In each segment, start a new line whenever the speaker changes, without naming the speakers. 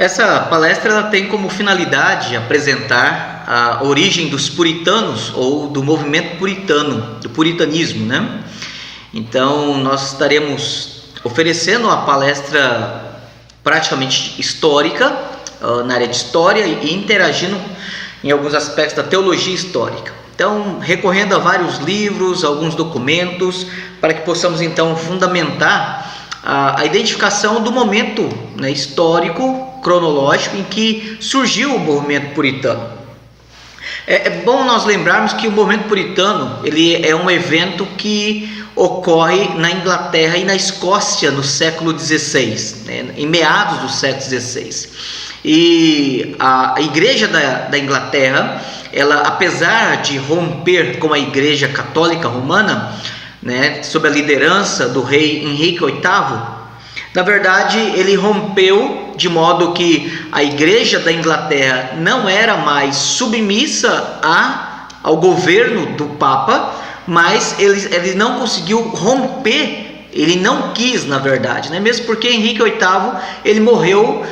Essa palestra ela tem como finalidade apresentar a origem dos puritanos ou do movimento puritano, do puritanismo, né? Então nós estaremos oferecendo uma palestra praticamente histórica, na área de história, e interagindo em alguns aspectos da teologia histórica. Então, recorrendo a vários livros, alguns documentos, para que possamos então fundamentar a identificação do momento, né, histórico, cronológico, em que surgiu o movimento puritano. É bom nós lembrarmos que o movimento puritano ele é um evento que ocorre na Inglaterra e na Escócia no século XVI, né, em meados do século XVI. E a Igreja da Inglaterra, ela, apesar de romper com a Igreja Católica Romana, né, sob a liderança do rei Henrique VIII, na verdade ele rompeu de modo que a Igreja da Inglaterra não era mais submissa ao governo do Papa, mas ele não conseguiu romper, ele não quis, na verdade, né? Mesmo porque Henrique VIII ele morreu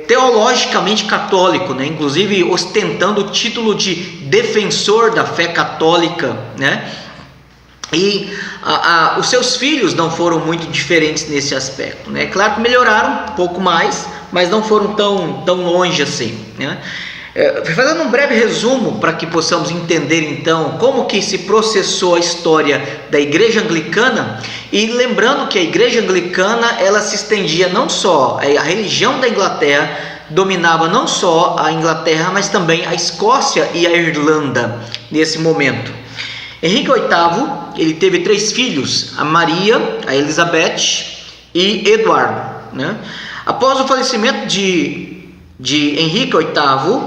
teologicamente católico, né? Inclusive ostentando o título de defensor da fé católica, né? E os seus filhos não foram muito diferentes nesse aspecto, né? Claro que melhoraram um pouco mais, mas não foram tão longe assim, né? Fazendo um breve resumo para que possamos entender então como que se processou a história da Igreja Anglicana, e lembrando que a Igreja Anglicana ela se estendia não só, a religião da Inglaterra dominava não só a Inglaterra, mas também a Escócia e a Irlanda nesse momento. Henrique VIII ele teve 3 filhos, a Maria, a Elizabeth e Eduardo, né? Após o falecimento de Henrique VIII,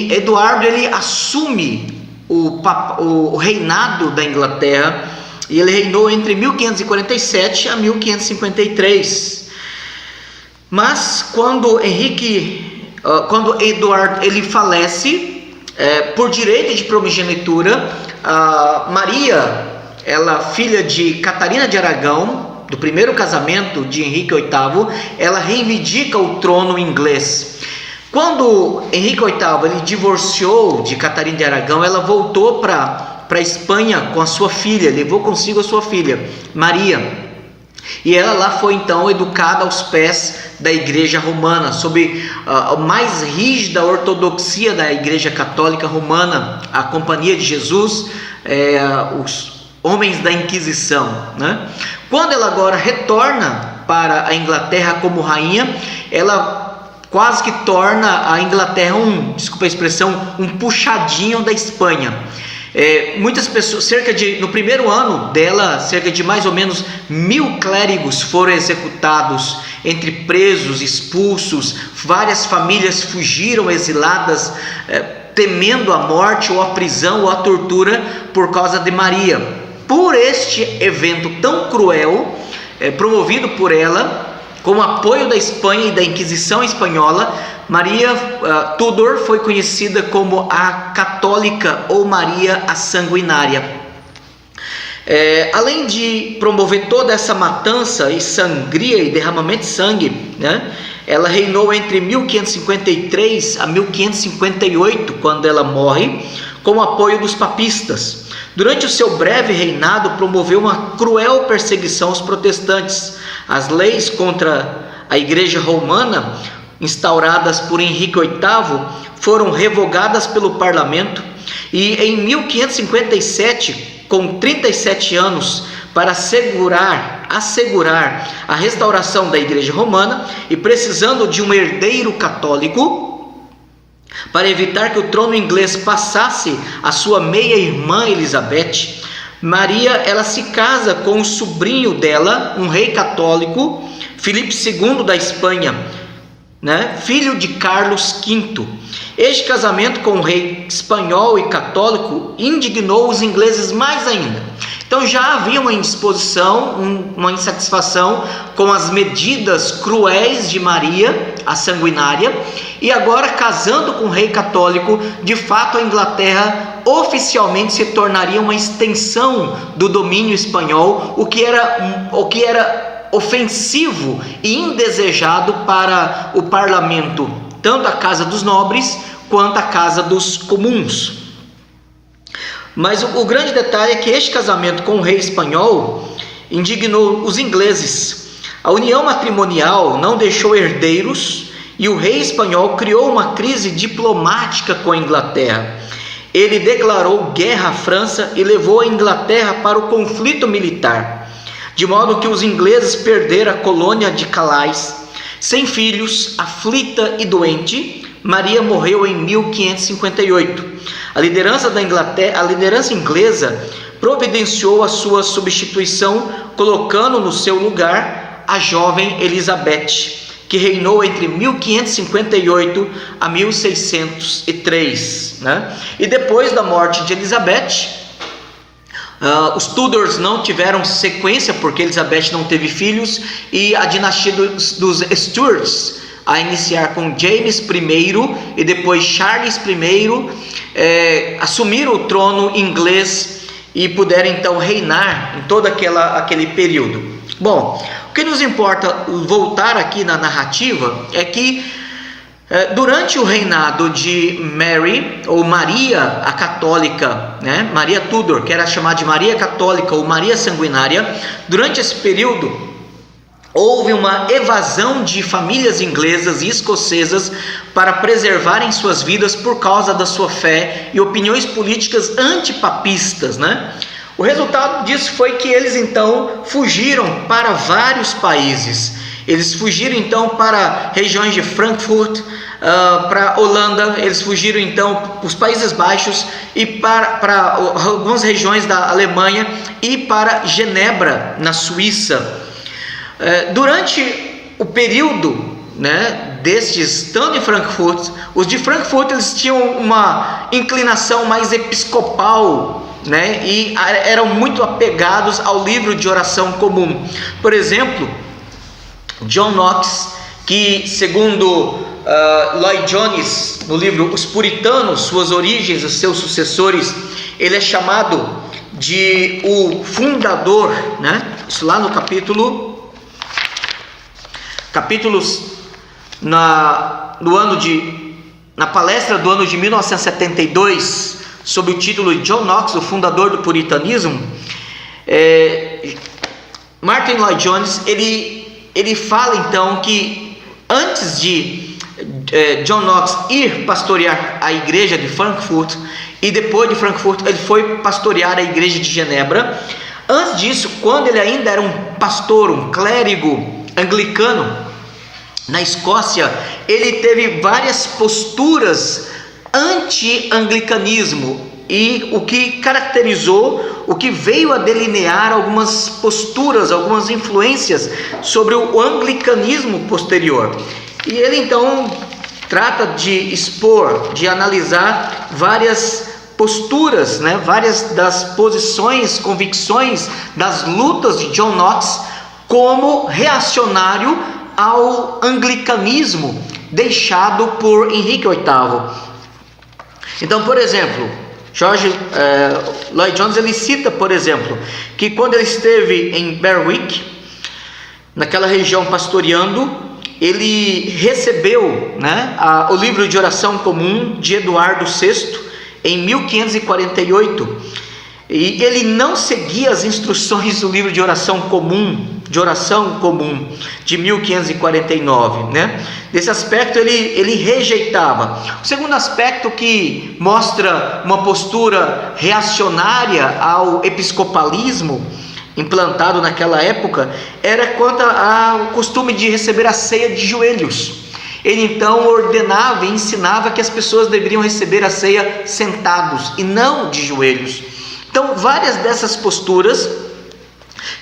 Eduardo ele assume o reinado da Inglaterra, e ele reinou entre 1547 a 1553. Mas quando Eduardo ele falece, por direito de primogenitura, Maria, ela filha de Catarina de Aragão, do primeiro casamento de Henrique VIII, ela reivindica o trono inglês. Quando Henrique VIII ele divorciou de Catarina de Aragão, ela voltou para a Espanha com a sua filha, levou consigo a sua filha, Maria. E ela lá foi então educada aos pés da Igreja Romana, sob a mais rígida ortodoxia da Igreja Católica Romana, a Companhia de Jesus, os homens da Inquisição, né? Quando ela agora retorna para a Inglaterra como rainha, ela quase que torna a Inglaterra desculpa a expressão, um puxadinho da Espanha. Muitas pessoas, no primeiro ano dela, cerca de mais ou menos 1000 clérigos foram executados, entre presos, expulsos, várias famílias fugiram exiladas, temendo a morte ou a prisão ou a tortura por causa de Maria. Por este evento tão cruel, promovido por ela, com o apoio da Espanha e da Inquisição espanhola, Maria Tudor foi conhecida como a Católica ou Maria a Sanguinária. Além de promover toda essa matança e sangria e derramamento de sangue, né, ela reinou entre 1553 a 1558, quando ela morre, com o apoio dos papistas. Durante o seu breve reinado, promoveu uma cruel perseguição aos protestantes. As leis contra a Igreja Romana, instauradas por Henrique VIII, foram revogadas pelo parlamento, e em 1557, com 37 anos, para assegurar a restauração da Igreja Romana e precisando de um herdeiro católico, para evitar que o trono inglês passasse à sua meia-irmã Elizabeth, Maria ela se casa com o sobrinho dela, um rei católico, Filipe II da Espanha, né, filho de Carlos V. Este casamento com o rei espanhol e católico indignou os ingleses mais ainda. Então já havia uma indisposição, uma insatisfação com as medidas cruéis de Maria, a Sanguinária, e agora casando com o rei católico, de fato a Inglaterra oficialmente se tornaria uma extensão do domínio espanhol, o que era ofensivo e indesejado para o parlamento, tanto a casa dos nobres quanto a casa dos comuns. Mas o grande detalhe é que este casamento com o rei espanhol indignou os ingleses. A união matrimonial não deixou herdeiros e o rei espanhol criou uma crise diplomática com a Inglaterra. Ele declarou guerra à França e levou a Inglaterra para o conflito militar, de modo que os ingleses perderam a colônia de Calais. Sem filhos, aflita e doente, Maria morreu em 1558. A liderança inglesa providenciou a sua substituição, colocando no seu lugar a jovem Elizabeth, que reinou entre 1558 a 1603, né? E depois da morte de Elizabeth, os Tudors não tiveram sequência, porque Elizabeth não teve filhos, e a dinastia dos Stuarts, a iniciar com James I e depois Charles I, assumiram o trono inglês e puderam então reinar em todo aquele período. Bom, o que nos importa voltar aqui na narrativa é que durante o reinado de Mary, ou Maria a Católica, né? Maria Tudor, que era chamada de Maria Católica ou Maria Sanguinária, durante esse período houve uma evasão de famílias inglesas e escocesas para preservarem suas vidas por causa da sua fé e opiniões políticas antipapistas, né? O resultado disso foi que eles então fugiram para vários países. Eles fugiram então para regiões de Frankfurt, para Holanda, eles fugiram então para os Países Baixos e para algumas regiões da Alemanha e para Genebra, na Suíça. Durante o período, né, destes, tanto em Frankfurt, os de Frankfurt eles tinham uma inclinação mais episcopal, né, e eram muito apegados ao livro de oração comum. Por exemplo, John Knox, que segundo Lloyd Jones, no livro Os Puritanos, Suas Origens e Seus Sucessores, ele é chamado de o fundador, né? Isso lá no capítulos na palestra do ano de 1972, sob o título de John Knox, o fundador do puritanismo. Martin Lloyd Jones ele fala então que antes de John Knox ir pastorear a igreja de Frankfurt, e depois de Frankfurt ele foi pastorear a igreja de Genebra, antes disso, quando ele ainda era um pastor, um clérigo anglicano na Escócia, ele teve várias posturas anti-anglicanismo, e o que caracterizou, o que veio a delinear algumas posturas, algumas influências sobre o anglicanismo posterior. E ele então trata de expor, de analisar várias posturas, né, várias das posições, convicções, das lutas de John Knox como reacionário ao anglicanismo deixado por Henrique VIII. Então, por exemplo, Lloyd Jones ele cita, por exemplo, que quando ele esteve em Berwick, naquela região pastoreando, ele recebeu, né, o livro de oração comum de Eduardo VI em 1548, e ele não seguia as instruções do livro de oração comum de 1549, né? Desse aspecto ele rejeitava. O segundo aspecto que mostra uma postura reacionária ao episcopalismo implantado naquela época era quanto ao costume de receber a ceia de joelhos. Ele então ordenava e ensinava que as pessoas deveriam receber a ceia sentados e não de joelhos. Então, várias dessas posturas,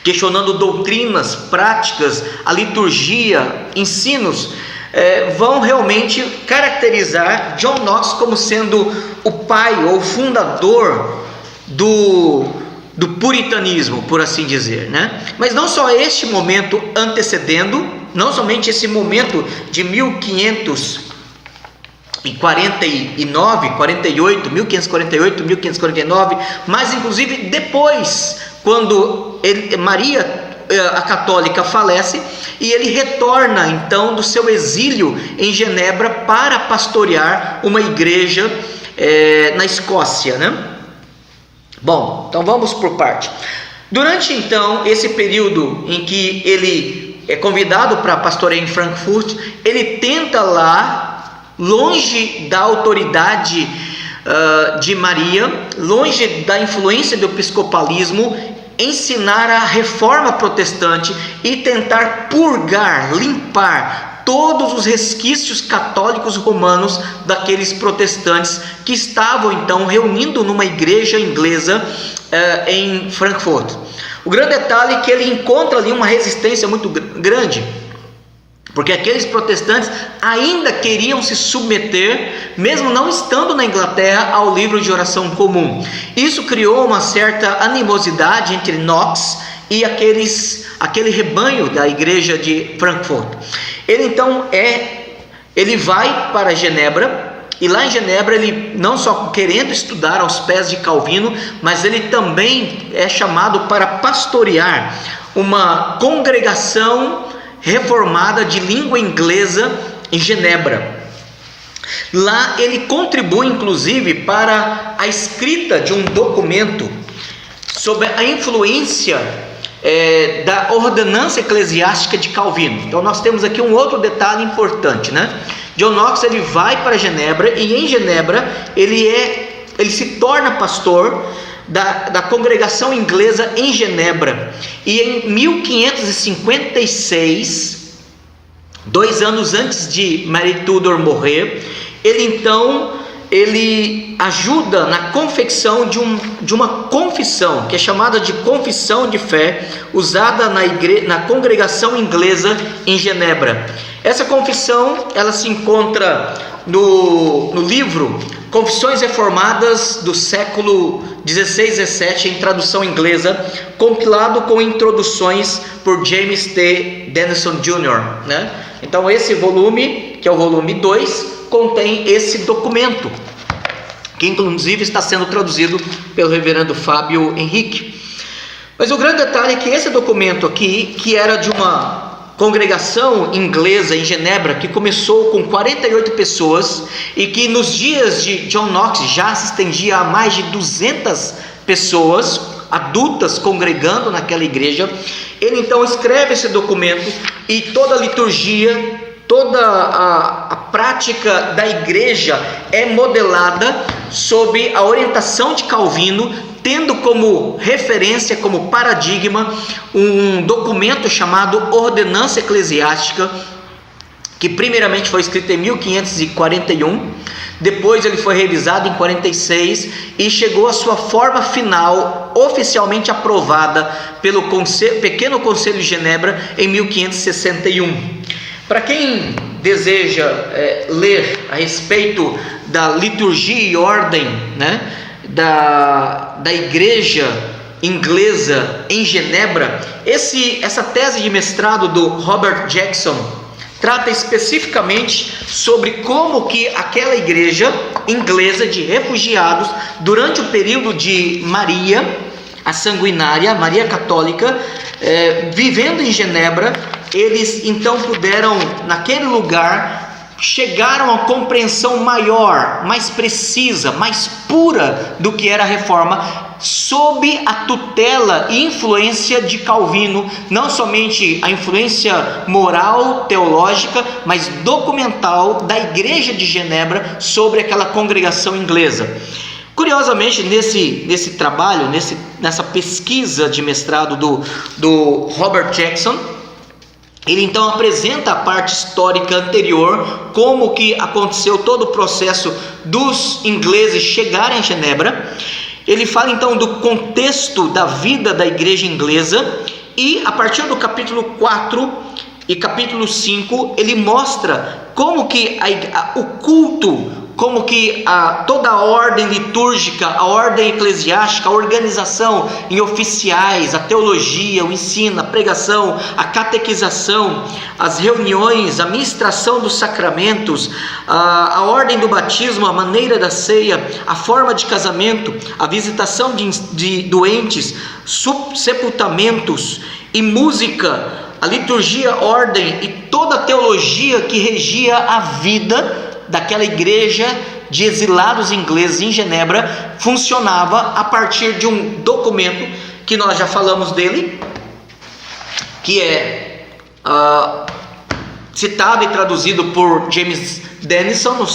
questionando doutrinas, práticas, a liturgia, ensinos, vão realmente caracterizar John Knox como sendo o pai ou fundador do puritanismo, por assim dizer, né? Mas não só este momento antecedendo, não somente esse momento de 1549, 1549, mas inclusive depois, quando Maria a católica falece e ele retorna então do seu exílio em Genebra para pastorear uma igreja na Escócia, né? Bom, então vamos por parte. Durante então esse período em que ele é convidado para pastorear em Frankfurt, ele tenta lá, longe da autoridade de Maria, longe da influência do episcopalismo, ensinar a reforma protestante e tentar purgar, limpar todos os resquícios católicos romanos daqueles protestantes que estavam então reunindo numa igreja inglesa em Frankfurt. O grande detalhe é que ele encontra ali uma resistência muito grande, porque aqueles protestantes ainda queriam se submeter, mesmo não estando na Inglaterra, ao livro de oração comum. Isso criou uma certa animosidade entre Knox e aquele rebanho da igreja de Frankfurt. Ele então ele vai para Genebra, e lá em Genebra ele não só querendo estudar aos pés de Calvino, mas ele também é chamado para pastorear uma congregação reformada de língua inglesa em Genebra. Lá ele contribui inclusive para a escrita de um documento sobre a influência da ordenança eclesiástica de Calvino. Então nós temos aqui um outro detalhe importante, né? John Knox ele vai para Genebra e em Genebra ele se torna pastor da congregação inglesa em Genebra. E em 1556, 2 anos antes de Mary Tudor morrer, ele ajuda na confecção de uma confissão, que é chamada de confissão de fé, usada na congregação inglesa em Genebra. Essa confissão ela se encontra no livro Confissões Reformadas do século 16 e 17, em tradução inglesa, compilado com introduções por James T. Denison Jr., né? Então esse volume, que é o volume 2, contém esse documento, que inclusive está sendo traduzido pelo reverendo Fábio Henrique. Mas o grande detalhe é que esse documento aqui, que era de uma congregação inglesa em Genebra, que começou com 48 pessoas e que nos dias de John Knox já se estendia a mais de 200 pessoas adultas congregando naquela igreja, ele então escreve esse documento e toda a liturgia, toda a prática da igreja é modelada sob a orientação de Calvino, tendo como referência, como paradigma, um documento chamado Ordenança Eclesiástica, que primeiramente foi escrito em 1541, depois ele foi revisado em 46 e chegou à sua forma final, oficialmente aprovada pelo Pequeno Conselho de Genebra em 1561. Para quem deseja ler a respeito da liturgia e ordem, né, da igreja inglesa em Genebra, essa tese de mestrado do Robert Jackson trata especificamente sobre como que aquela igreja inglesa de refugiados, durante o período de Maria, a sanguinária, Maria Católica, vivendo em Genebra, eles então puderam, naquele lugar, chegaram a compreensão maior, mais precisa, mais pura do que era a reforma, sob a tutela e influência de Calvino, não somente a influência moral, teológica, mas documental da igreja de Genebra sobre aquela congregação inglesa. Curiosamente, nesse trabalho, nessa pesquisa de mestrado do Robert Jackson, ele então apresenta a parte histórica anterior, como que aconteceu todo o processo dos ingleses chegarem a Genebra. Ele fala então do contexto da vida da igreja inglesa e a partir do capítulo 4 e capítulo 5 ele mostra como que o culto, como que toda a ordem litúrgica, a ordem eclesiástica, a organização em oficiais, a teologia, o ensino, a pregação, a catequização, as reuniões, a ministração dos sacramentos, a ordem do batismo, a maneira da ceia, a forma de casamento, a visitação de doentes, sepultamentos, e música, a liturgia, ordem e toda a teologia que regia a vida daquela igreja de exilados ingleses em Genebra funcionava a partir de um documento que nós já falamos dele, que é citado e traduzido por James Denison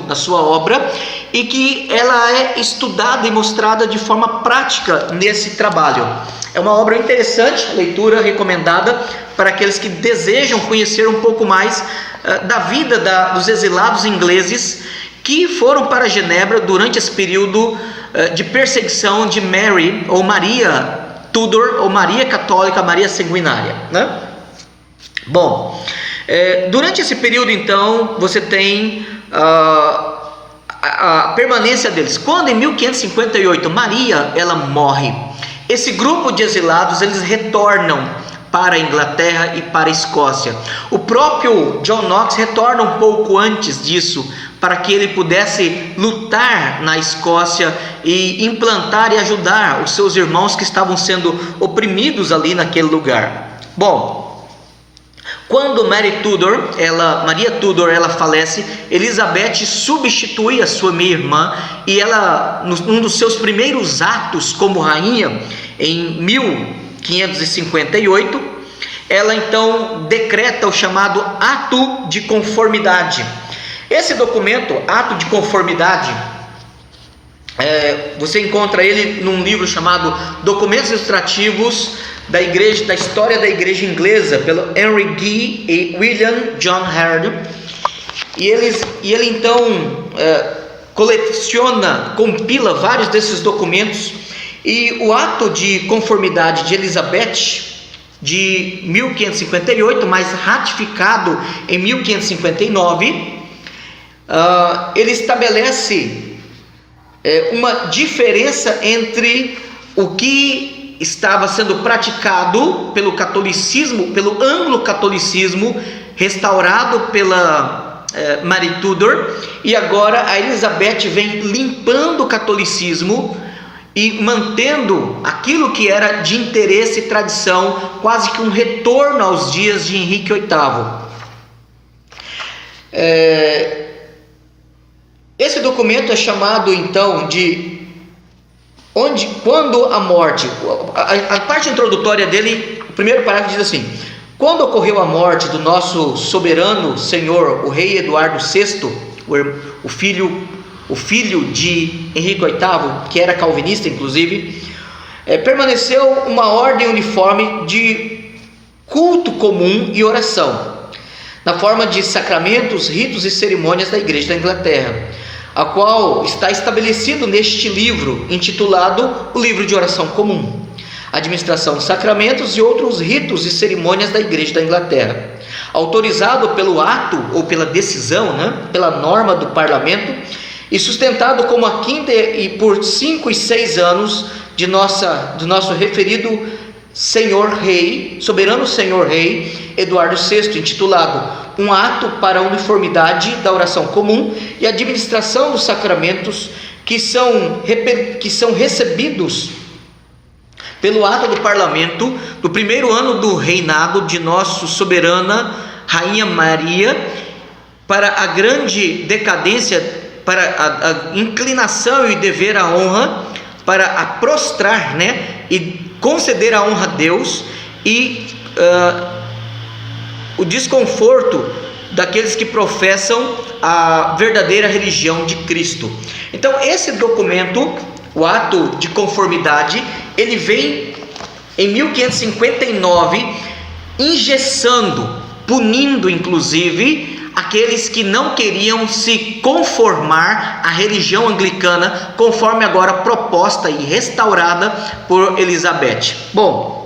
na sua obra, e que ela é estudada e mostrada de forma prática nesse trabalho. É uma obra interessante, leitura recomendada para aqueles que desejam conhecer um pouco mais da vida dos exilados ingleses que foram para Genebra durante esse período de perseguição de Mary, ou Maria Tudor, ou Maria Católica, Maria Sanguinária, né? Bom, durante esse período, então, você tem a permanência deles. Quando em 1558 Maria ela morre, esse grupo de exilados eles retornam para a Inglaterra e para a Escócia. O próprio John Knox retorna um pouco antes disso, para que ele pudesse lutar na Escócia e implantar e ajudar os seus irmãos que estavam sendo oprimidos ali naquele lugar. Bom, quando Maria Tudor ela falece, Elizabeth substitui a sua meia-irmã, e ela, num dos seus primeiros atos como rainha, em 1558, ela então decreta o chamado Ato de Conformidade. Esse documento, Ato de Conformidade, você encontra ele num livro chamado Documentos Ilustrativos da Igreja, da História da Igreja Inglesa, pelo Henry Gee e William John Herd. E ele então compila vários desses documentos, e o Ato de Conformidade de Elizabeth, de 1558, mas ratificado em 1559, ele estabelece uma diferença entre o que estava sendo praticado pelo catolicismo, pelo anglo-catolicismo, restaurado pela Maria Tudor, e agora a Elizabeth vem limpando o catolicismo e mantendo aquilo que era de interesse e tradição, quase que um retorno aos dias de Henrique VIII. Esse documento é chamado então de quando a morte, a parte introdutória dele, o primeiro parágrafo diz assim: quando ocorreu a morte do nosso soberano senhor, o rei Eduardo VI, o filho de Henrique VIII, que era calvinista inclusive, permaneceu uma ordem uniforme de culto comum e oração, na forma de sacramentos, ritos e cerimônias da Igreja da Inglaterra, a qual está estabelecido neste livro, intitulado o Livro de Oração Comum, Administração de Sacramentos e outros ritos e cerimônias da Igreja da Inglaterra, autorizado pelo ato ou pela decisão, pela norma do parlamento, e sustentado como a quinta e por 5 e 6 anos do nosso referido senhor rei, soberano senhor rei Eduardo VI, intitulado Um ato para a uniformidade da oração comum e administração dos sacramentos que são recebidos pelo ato do parlamento do primeiro ano do reinado de nossa soberana Rainha Maria, para a grande decadência, para a inclinação e dever à honra, para a prostrar, e conceder a honra a Deus, e o desconforto daqueles que professam a verdadeira religião de Cristo. Então esse documento, o Ato de Conformidade, ele vem em 1559 engessando, punindo inclusive aqueles que não queriam se conformar à religião anglicana, conforme agora proposta e restaurada por Elizabeth. Bom,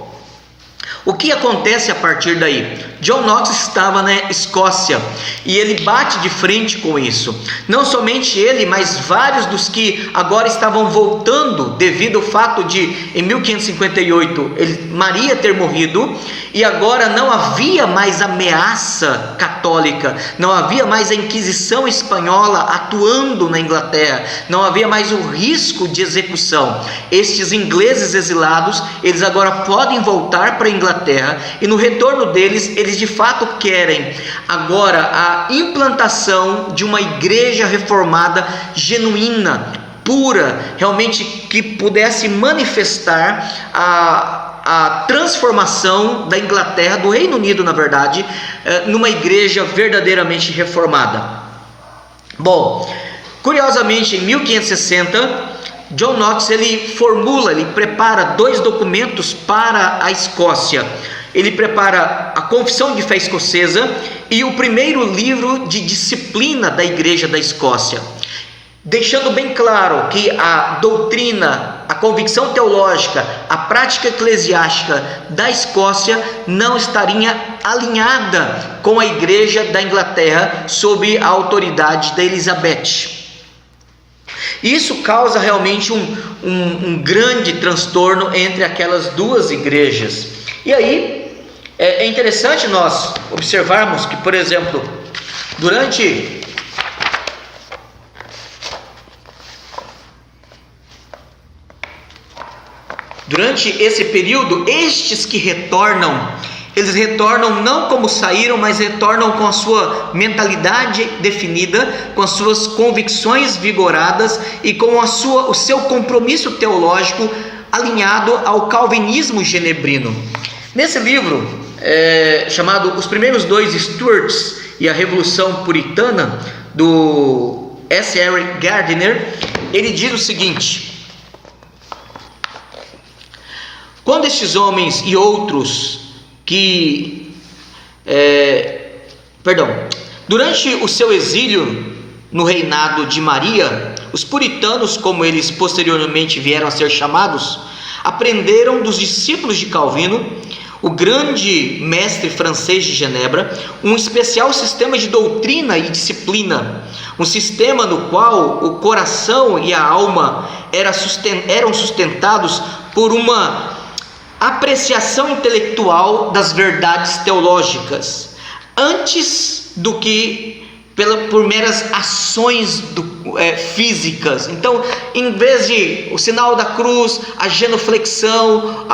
o que acontece a partir daí? John Knox estava na Escócia e ele bate de frente com isso. Não somente ele, mas vários dos que agora estavam voltando devido ao fato de, em 1558, Maria ter morrido, e agora não havia mais ameaça católica, não havia mais a Inquisição espanhola atuando na Inglaterra, não havia mais o risco de execução. Estes ingleses exilados, eles agora podem voltar para a Inglaterra Inglaterra, e no retorno deles, eles de fato querem agora a implantação de uma igreja reformada genuína, pura, realmente que pudesse manifestar a transformação da Inglaterra, do Reino Unido, na verdade, numa igreja verdadeiramente reformada. Bom, curiosamente, em 1560, John Knox ele prepara 2 documentos para a Escócia. Ele prepara a Confissão de Fé Escocesa e o primeiro livro de disciplina da Igreja da Escócia, deixando bem claro que a doutrina, a convicção teológica, a prática eclesiástica da Escócia não estaria alinhada com a Igreja da Inglaterra sob a autoridade da Elizabeth. Isso causa realmente um grande transtorno entre aquelas 2 igrejas. E aí é interessante nós observarmos que, por exemplo, durante esse período, estes que retornam, eles retornam não como saíram, mas retornam com a sua mentalidade definida, com as suas convicções vigoradas e com o seu compromisso teológico alinhado ao calvinismo genebrino. Nesse livro, chamado Os Primeiros 2 Stuarts e a Revolução Puritana, do S.R. Gardiner, ele diz o seguinte: quando estes homens e outros durante o seu exílio no reinado de Maria, os puritanos, como eles posteriormente vieram a ser chamados, aprenderam dos discípulos de Calvino, o grande mestre francês de Genebra, um especial sistema de doutrina e disciplina, um sistema no qual o coração e a alma eram sustentados por uma apreciação intelectual das verdades teológicas, antes do que por meras ações físicas. Então, em vez de o sinal da cruz, a genuflexão,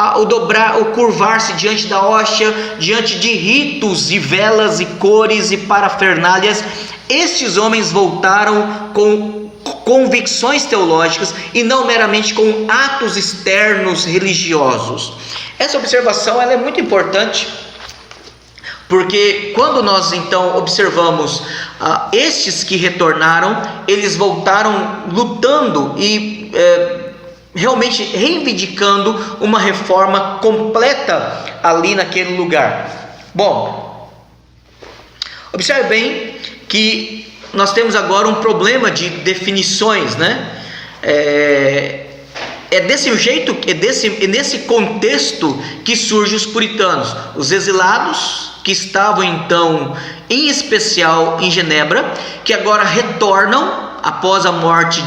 o curvar-se diante da hóstia, diante de ritos e velas e cores e parafernálias, estes homens voltaram com convicções teológicas e não meramente com atos externos religiosos. Essa observação ela é muito importante, porque quando nós então observamos estes que retornaram, eles voltaram lutando e realmente reivindicando uma reforma completa ali naquele lugar. Bom, observe bem que nós temos agora um problema de definições, né? Desse jeito, nesse contexto que surgem os puritanos, os exilados que estavam então, em especial em Genebra, que agora retornam após a morte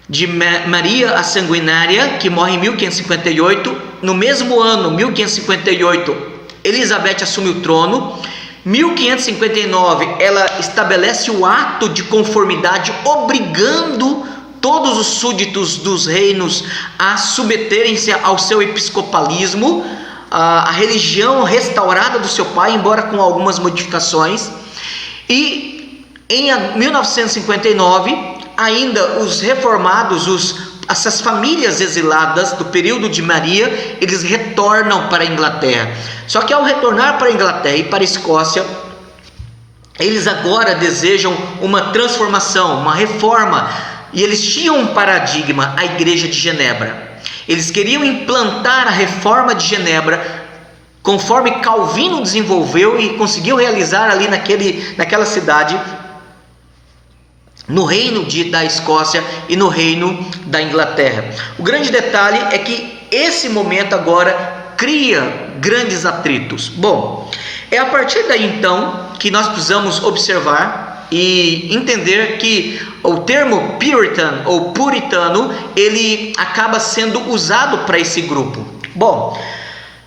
de Maria a Sanguinária, que morre em 1558. No mesmo ano, 1558, Elizabeth assume o trono. 1559, ela estabelece o ato de conformidade, obrigando todos os súditos dos reinos a submeterem-se ao seu episcopalismo, a religião restaurada do seu pai, embora com algumas modificações. E em 1959, ainda os reformados, essas famílias exiladas do período de Maria, eles retornam para a Inglaterra. Só que ao retornar para a Inglaterra e para a Escócia, eles agora desejam uma transformação, uma reforma, e eles tinham um paradigma, a Igreja de Genebra. Eles queriam implantar a reforma de Genebra, conforme Calvino desenvolveu e conseguiu realizar ali naquela cidade, no reino da Escócia e no reino da Inglaterra. O grande detalhe é que esse momento agora cria grandes atritos. Bom, é a partir daí então que nós precisamos observar e entender que o termo Puritan ou puritano, ele acaba sendo usado para esse grupo. Bom,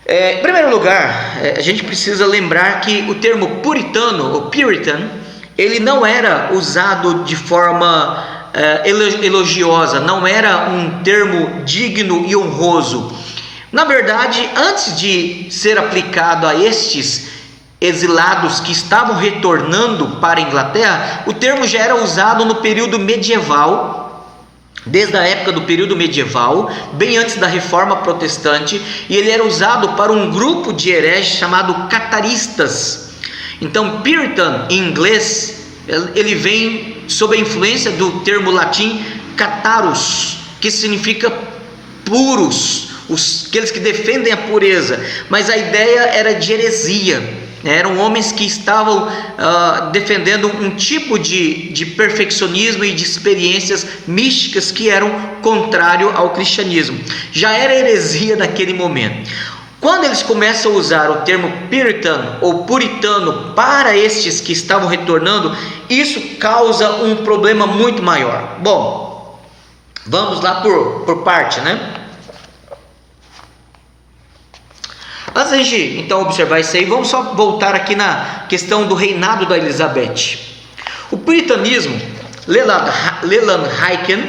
em primeiro lugar, a gente precisa lembrar que o termo puritano ou Puritan, ele não era usado de forma elogiosa, não era um termo digno e honroso. Na verdade, antes de ser aplicado a estes exilados que estavam retornando para a Inglaterra, o termo já era usado no período medieval, desde a época do período medieval, bem antes da Reforma Protestante, e ele era usado para um grupo de hereges chamado cataristas. Então, Puritan em inglês, ele vem sob a influência do termo latim catarus, que significa puros, aqueles que defendem a pureza, mas a ideia era de heresia. Eram homens que estavam defendendo um tipo de perfeccionismo e de experiências místicas que eram contrário ao cristianismo. Já era heresia naquele momento. Quando eles começam a usar o termo Puritan ou puritano para estes que estavam retornando, isso causa um problema muito maior. Bom, vamos lá por parte, né? Antes de a gente então observar isso aí, vamos só voltar aqui na questão do reinado da Elizabeth. O puritanismo, Leland Hyken,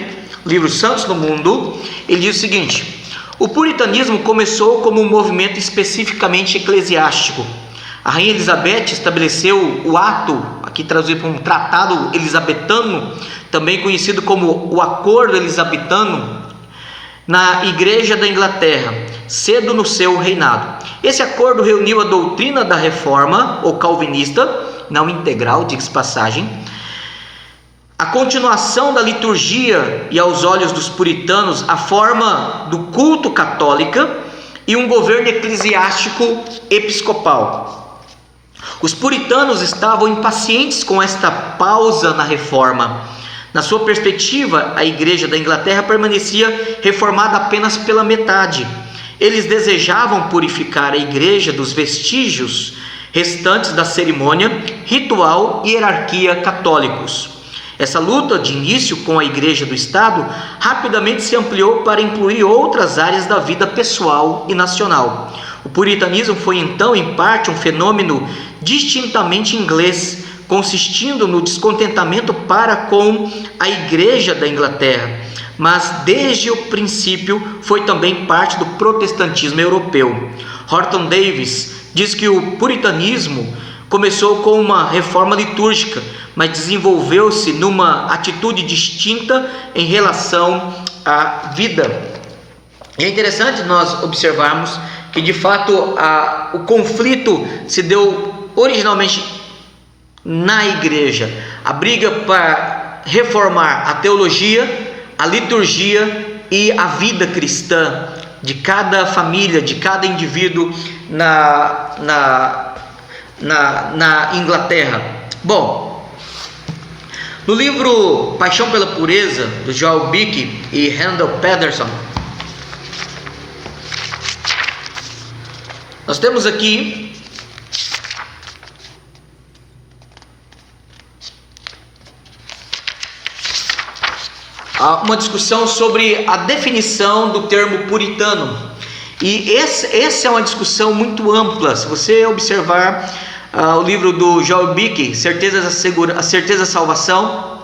livro Santos no Mundo, ele diz o seguinte: o puritanismo começou como um movimento especificamente eclesiástico. A rainha Elizabeth estabeleceu o ato, aqui traduzido como um tratado elisabetano, também conhecido como o Acordo Elisabetano, na Igreja da Inglaterra, cedo no seu reinado. Esse acordo reuniu a doutrina da reforma, ou calvinista, não integral, diga-se passagem, a continuação da liturgia e, aos olhos dos puritanos, a forma do culto católica e um governo eclesiástico episcopal. Os puritanos estavam impacientes com esta pausa na reforma. Na sua perspectiva, a Igreja da Inglaterra permanecia reformada apenas pela metade. Eles desejavam purificar a Igreja dos vestígios restantes da cerimônia, ritual e hierarquia católicos. Essa luta de início com a Igreja do Estado rapidamente se ampliou para incluir outras áreas da vida pessoal e nacional. O puritanismo foi então, em parte, um fenômeno distintamente inglês, consistindo no descontentamento para com a Igreja da Inglaterra, mas desde o princípio foi também parte do protestantismo europeu. Horton Davis diz que o puritanismo começou com uma reforma litúrgica, mas desenvolveu-se numa atitude distinta em relação à vida. E é interessante nós observarmos que, de fato, o conflito se deu originalmente na igreja. A briga para reformar a teologia, a liturgia e a vida cristã de cada família, de cada indivíduo na Inglaterra. Bom, no livro Paixão pela Pureza, do Joel Bick e Randall Pedersen, nós temos aqui uma discussão sobre a definição do termo puritano. E essa é uma discussão muito ampla. Se você observar o livro do Joel Bick, A Certeza da Salvação,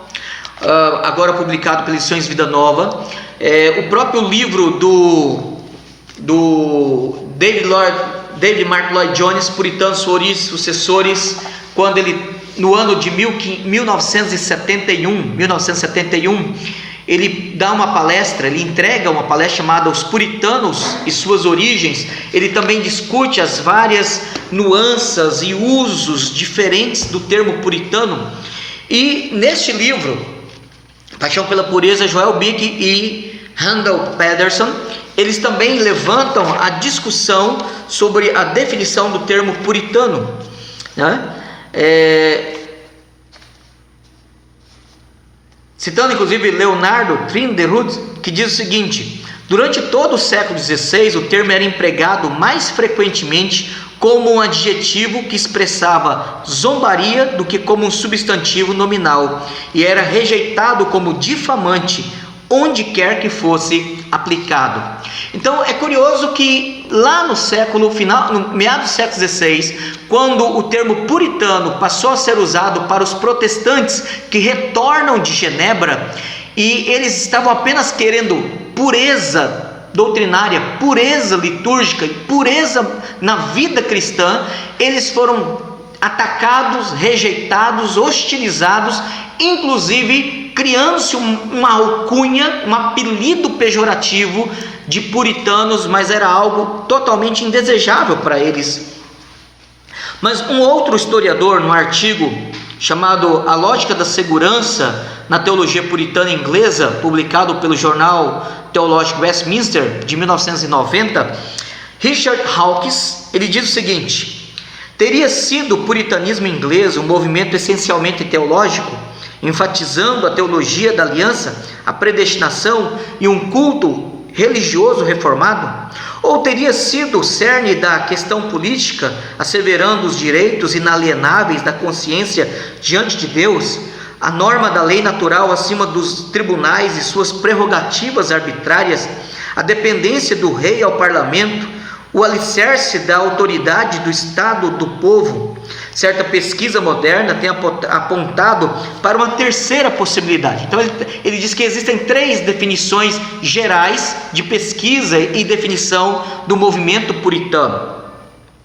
agora publicado pela Edições Vida Nova, o próprio livro do David Mark Lloyd Jones, Puritanos, Origens, Sucessores, quando ele, no ano de 1971, ele dá uma palestra, ele entrega uma palestra chamada Os Puritanos e Suas Origens. Ele também discute as várias nuances e usos diferentes do termo puritano. E neste livro, Paixão pela Pureza, Joel Bick e Randall Pedersen, eles também levantam a discussão sobre a definição do termo puritano, né? Citando inclusive Leonardo Trinderud, que diz o seguinte: durante todo o século XVI, o termo era empregado mais frequentemente como um adjetivo que expressava zombaria do que como um substantivo nominal, e era rejeitado como difamante onde quer que fosse aplicado. Então é curioso que lá no meados do século XVI, quando o termo puritano passou a ser usado para os protestantes que retornam de Genebra, e eles estavam apenas querendo pureza doutrinária, pureza litúrgica e pureza na vida cristã, eles foram atacados, rejeitados, hostilizados, inclusive criando-se uma alcunha, um apelido pejorativo de puritanos, mas era algo totalmente indesejável para eles. Mas um outro historiador, no artigo chamado A Lógica da Segurança na Teologia Puritana Inglesa, publicado pelo Jornal Teológico Westminster, de 1990, Richard Hawkes, ele diz o seguinte: teria sido o puritanismo inglês um movimento essencialmente teológico, enfatizando a teologia da aliança, a predestinação e um culto religioso reformado? Ou teria sido o cerne da questão política, asseverando os direitos inalienáveis da consciência diante de Deus, a norma da lei natural acima dos tribunais e suas prerrogativas arbitrárias, a dependência do rei ao parlamento, o alicerce da autoridade do Estado do povo? Certa pesquisa moderna tem apontado para uma terceira possibilidade. Então ele diz que existem três definições gerais de pesquisa e definição do movimento puritano.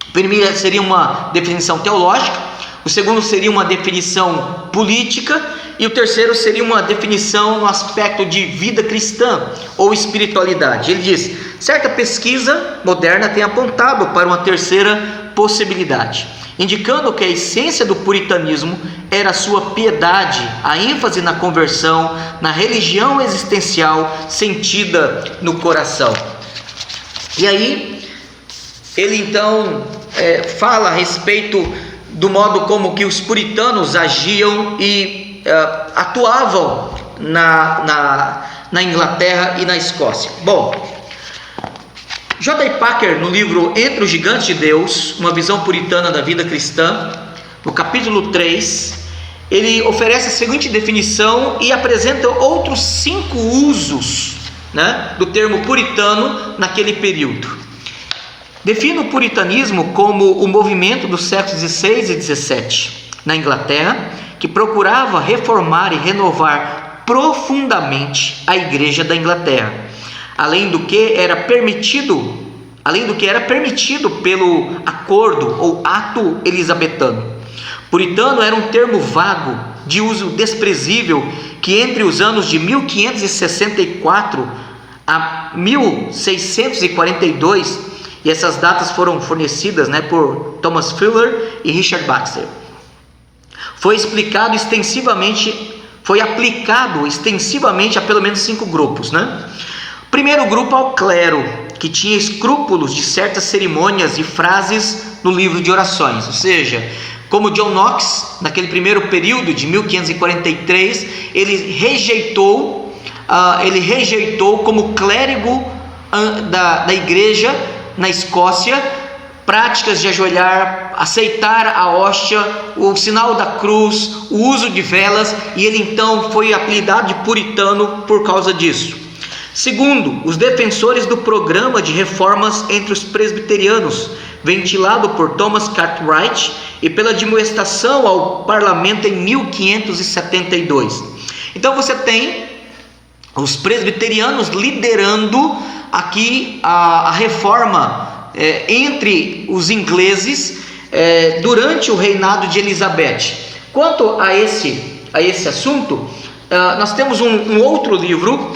A primeira seria uma definição teológica, o segundo seria uma definição política e o terceiro seria uma definição no aspecto de vida cristã ou espiritualidade. Ele diz: certa pesquisa moderna tem apontado para uma terceira possibilidade, indicando que a essência do puritanismo era a sua piedade, a ênfase na conversão, na religião existencial sentida no coração. E aí, ele então fala a respeito do modo como que os puritanos agiam e atuavam na Inglaterra e na Escócia. Bom, J. Packer, no livro Entre os Gigantes de Deus, uma visão puritana da vida cristã, no capítulo 3, ele oferece a seguinte definição e apresenta outros 5 usos, do termo puritano naquele período. Define o puritanismo como o movimento dos séculos XVI e XVII na Inglaterra, que procurava reformar e renovar profundamente a Igreja da Inglaterra, além do que era permitido pelo acordo ou ato elisabetano. Puritano era um termo vago, de uso desprezível, que entre os anos de 1564 a 1642, e essas datas foram fornecidas por Thomas Fuller e Richard Baxter, foi aplicado extensivamente a pelo menos 5 grupos. Primeiro grupo ao clero, que tinha escrúpulos de certas cerimônias e frases no livro de orações, ou seja, como John Knox, naquele primeiro período de 1543, ele rejeitou como clérigo da igreja na Escócia práticas de ajoelhar, aceitar a hóstia, o sinal da cruz, o uso de velas, e ele então foi apelidado de puritano por causa disso. Segundo, os defensores do programa de reformas entre os presbiterianos, ventilado por Thomas Cartwright e pela admoestação ao parlamento em 1572. Então você tem os presbiterianos liderando aqui a reforma entre os ingleses durante o reinado de Elizabeth. Quanto a esse assunto, nós temos um outro livro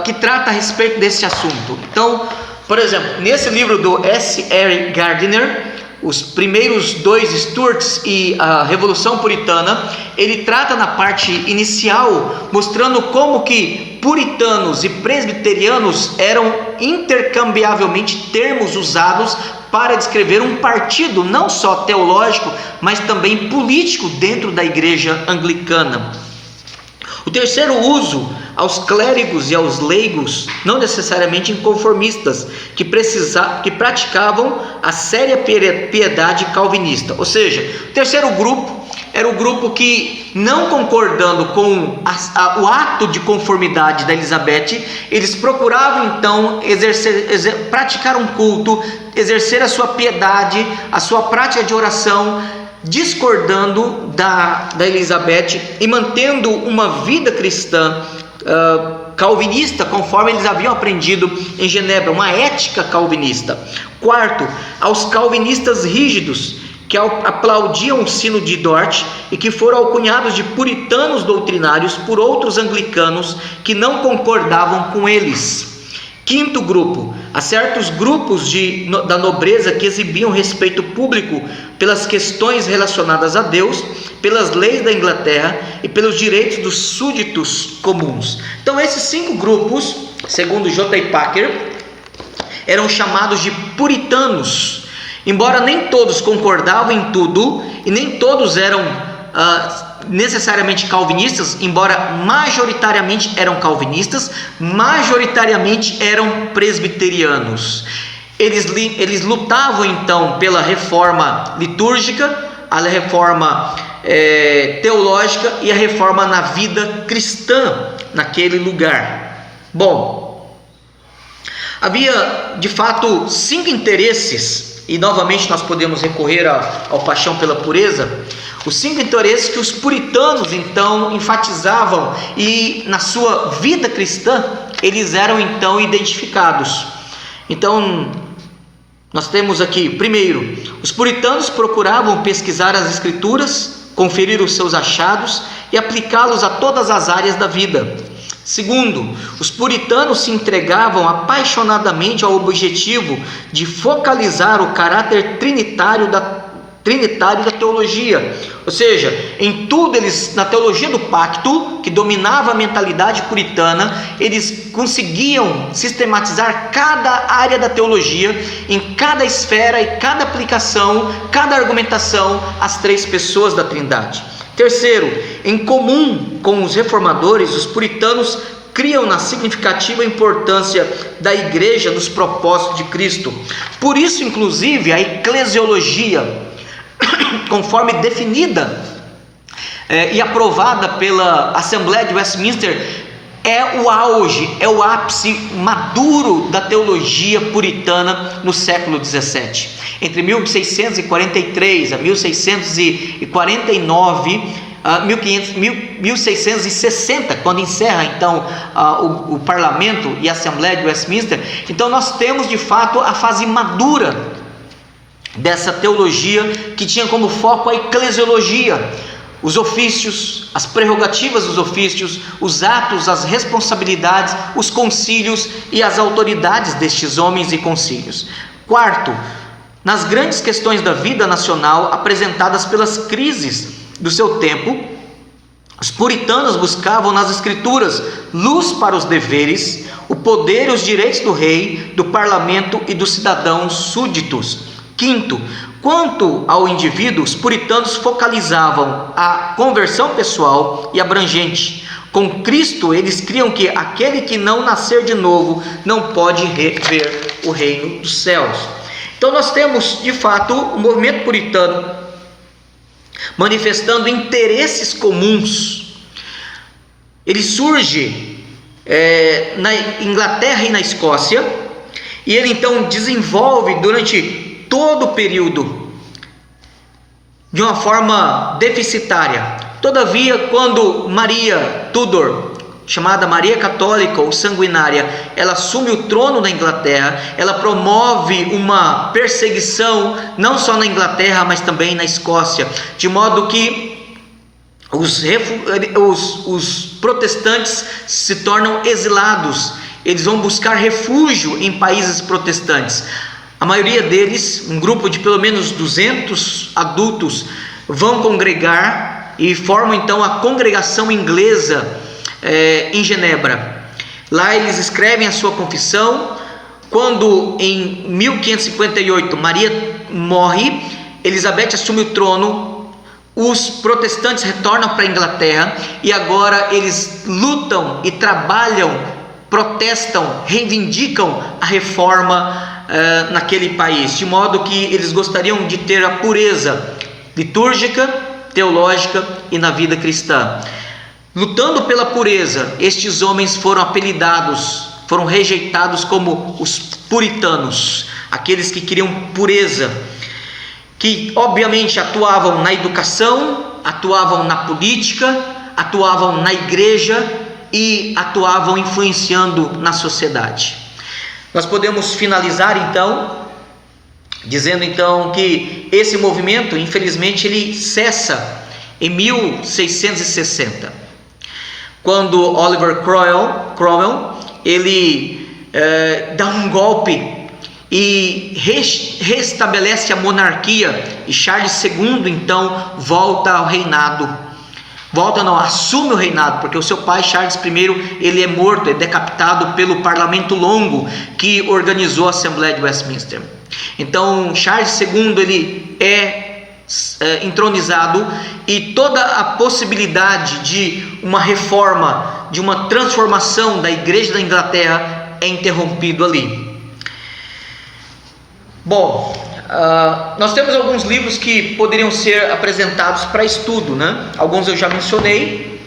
que trata a respeito desse assunto. Então, por exemplo, nesse livro do S. R. Gardiner, Os Primeiros 2 Stuarts e a Revolução Puritana, ele trata na parte inicial, mostrando como que puritanos e presbiterianos eram intercambiavelmente termos usados para descrever um partido, não só teológico, mas também político dentro da igreja anglicana. O terceiro uso aos clérigos e aos leigos, não necessariamente inconformistas, que praticavam a séria piedade calvinista. Ou seja, o terceiro grupo era o grupo que, não concordando com o ato de conformidade da Elizabeth, eles procuravam então praticar um culto, exercer a sua piedade, a sua prática de oração, discordando da Elizabeth e mantendo uma vida cristã calvinista, conforme eles haviam aprendido em Genebra, uma ética calvinista. Quarto, aos calvinistas rígidos, que aplaudiam o sino de Dort e que foram alcunhados de puritanos doutrinários por outros anglicanos que não concordavam com eles. Quinto grupo, a certos grupos da nobreza que exibiam respeito público pelas questões relacionadas a Deus, pelas leis da Inglaterra e pelos direitos dos súditos comuns. Então esses 5 grupos, segundo J. Packer, eram chamados de puritanos. Embora nem todos concordavam em tudo e nem todos eram necessariamente calvinistas, embora majoritariamente eram calvinistas, majoritariamente eram presbiterianos. Eles lutavam então pela reforma litúrgica, a reforma teológica e a reforma na vida cristã naquele lugar. Bom, havia de fato 5 interesses, e novamente nós podemos recorrer ao Paixão pela Pureza. Os 5 interesses que os puritanos então enfatizavam, e na sua vida cristã eles eram então identificados. Então nós temos aqui, primeiro, os puritanos procuravam pesquisar as escrituras, conferir os seus achados e aplicá-los a todas as áreas da vida. Segundo, os puritanos se entregavam apaixonadamente ao objetivo de focalizar o caráter trinitário da teologia. Ou seja, em tudo eles, na teologia do pacto, que dominava a mentalidade puritana, eles conseguiam sistematizar cada área da teologia, em cada esfera e cada aplicação, cada argumentação, às 3 pessoas da Trindade. Terceiro, em comum com os reformadores, os puritanos criam na significativa importância da igreja nos propósitos de Cristo. Por isso, inclusive, a eclesiologia, conforme definida e aprovada pela Assembleia de Westminster, é o auge, é o ápice maduro da teologia puritana no século XVII. Entre 1643 a 1649, 1660, quando encerra então o parlamento e a Assembleia de Westminster, então nós temos de fato a fase madura dessa teologia, que tinha como foco a eclesiologia, os ofícios, as prerrogativas dos ofícios, os atos, as responsabilidades, os concílios e as autoridades destes homens e concílios. Quarto, nas grandes questões da vida nacional apresentadas pelas crises do seu tempo, os puritanos buscavam nas escrituras luz para os deveres, o poder e os direitos do rei, do parlamento e dos cidadãos súditos. Quinto, quanto ao indivíduo, os puritanos focalizavam a conversão pessoal e abrangente. Com Cristo, eles criam que aquele que não nascer de novo não pode ver o reino dos céus. Então nós temos, de fato, o movimento puritano manifestando interesses comuns. Ele surge na Inglaterra e na Escócia, e ele então desenvolve durante todo o período de uma forma deficitária. Todavia, quando Maria Tudor, chamada Maria Católica ou Sanguinária, ela assume o trono da Inglaterra, ela promove uma perseguição não só na Inglaterra, mas também na Escócia, de modo que os protestantes se tornam exilados. Eles vão buscar refúgio em países protestantes. A maioria deles, um grupo de pelo menos 200 adultos, vão congregar e formam então a congregação inglesa em Genebra. Lá eles escrevem a sua confissão. Quando em 1558 Maria morre, Elizabeth assume o trono, os protestantes retornam para a Inglaterra e agora eles lutam e trabalham, protestam, reivindicam a reforma naquele país, de modo que eles gostariam de ter a pureza litúrgica, teológica e na vida cristã. Lutando pela pureza, estes homens foram rejeitados como os puritanos, aqueles que queriam pureza, que obviamente atuavam na educação, atuavam na política, atuavam na igreja e atuavam influenciando na sociedade. Nós podemos finalizar então dizendo então que esse movimento, infelizmente, ele cessa em 1660, quando Oliver Cromwell ele dá um golpe e restabelece a monarquia, e Charles II então volta ao reinado. Assume o reinado, porque o seu pai Charles I ele é morto, é decapitado pelo Parlamento Longo que organizou a Assembleia de Westminster. Então Charles II ele é entronizado, e toda a possibilidade de uma reforma, de uma transformação da Igreja da Inglaterra é interrompido ali. Bom, nós temos alguns livros que poderiam ser apresentados para estudo, né? Alguns eu já mencionei,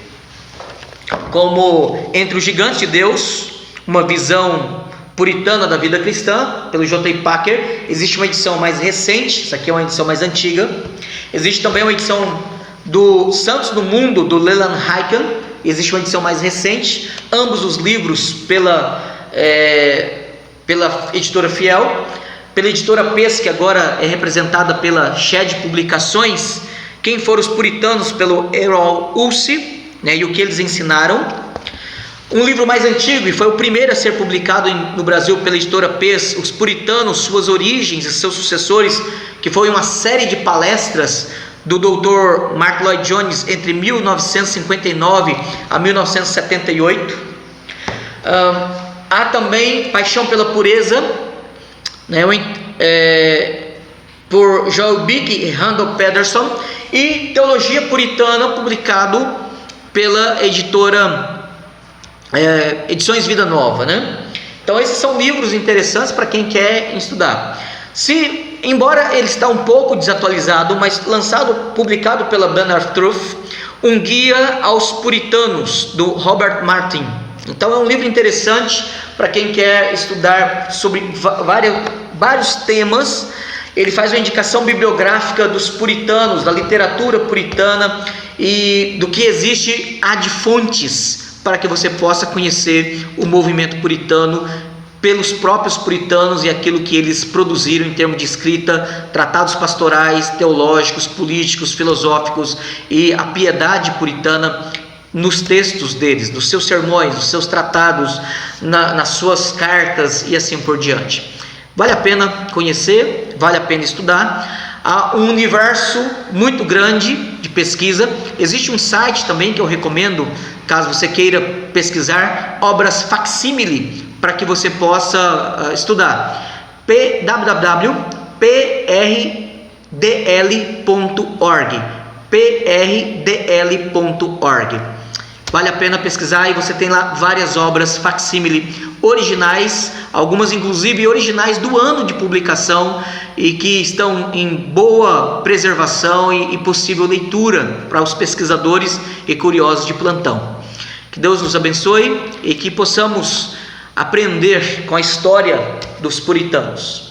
como Entre os Gigantes de Deus, uma visão puritana da vida cristã, pelo J.I. Packer. Existe uma edição mais recente, essa aqui é uma edição mais antiga. Existe também uma edição do Santos no Mundo, do Leland Hyken. Existe uma edição mais recente, ambos os livros pela editora Fiel. Pela editora Pes, que agora é representada pela Shed Publicações, Quem Foram os Puritanos, pelo Errol Ulse, né, e o que eles ensinaram. Um livro mais antigo, e foi o primeiro a ser publicado no Brasil pela editora Pes, Os Puritanos, Suas Origens e Seus Sucessores, que foi uma série de palestras do Dr. Mark Lloyd Jones entre 1959 a 1978. Há também Paixão pela Pureza, né, por Joel Bick e Randall Pedersen, e Teologia Puritana, publicado pela editora Edições Vida Nova, né? Então esses são livros interessantes para quem quer estudar. Embora ele está um pouco desatualizado, mas publicado pela Bernard Truth, Um Guia aos Puritanos, do Robert Martin. Então é um livro interessante para quem quer estudar sobre vários temas. Ele faz uma indicação bibliográfica dos puritanos, da literatura puritana e do que existe de fontes para que você possa conhecer o movimento puritano pelos próprios puritanos e aquilo que eles produziram em termos de escrita, tratados pastorais, teológicos, políticos, filosóficos, e a piedade puritana nos textos deles, nos seus sermões, nos seus tratados, nas suas cartas e assim por diante. Vale a pena conhecer, vale a pena estudar. Há um universo muito grande de pesquisa. Existe um site também que eu recomendo, caso você queira pesquisar, Obras Facsímile, para que você possa estudar. www.prdl.org. prdl.org. Vale a pena pesquisar, e você tem lá várias obras facsímile originais, algumas inclusive originais do ano de publicação, e que estão em boa preservação e possível leitura para os pesquisadores e curiosos de plantão. Que Deus nos abençoe e que possamos aprender com a história dos puritanos.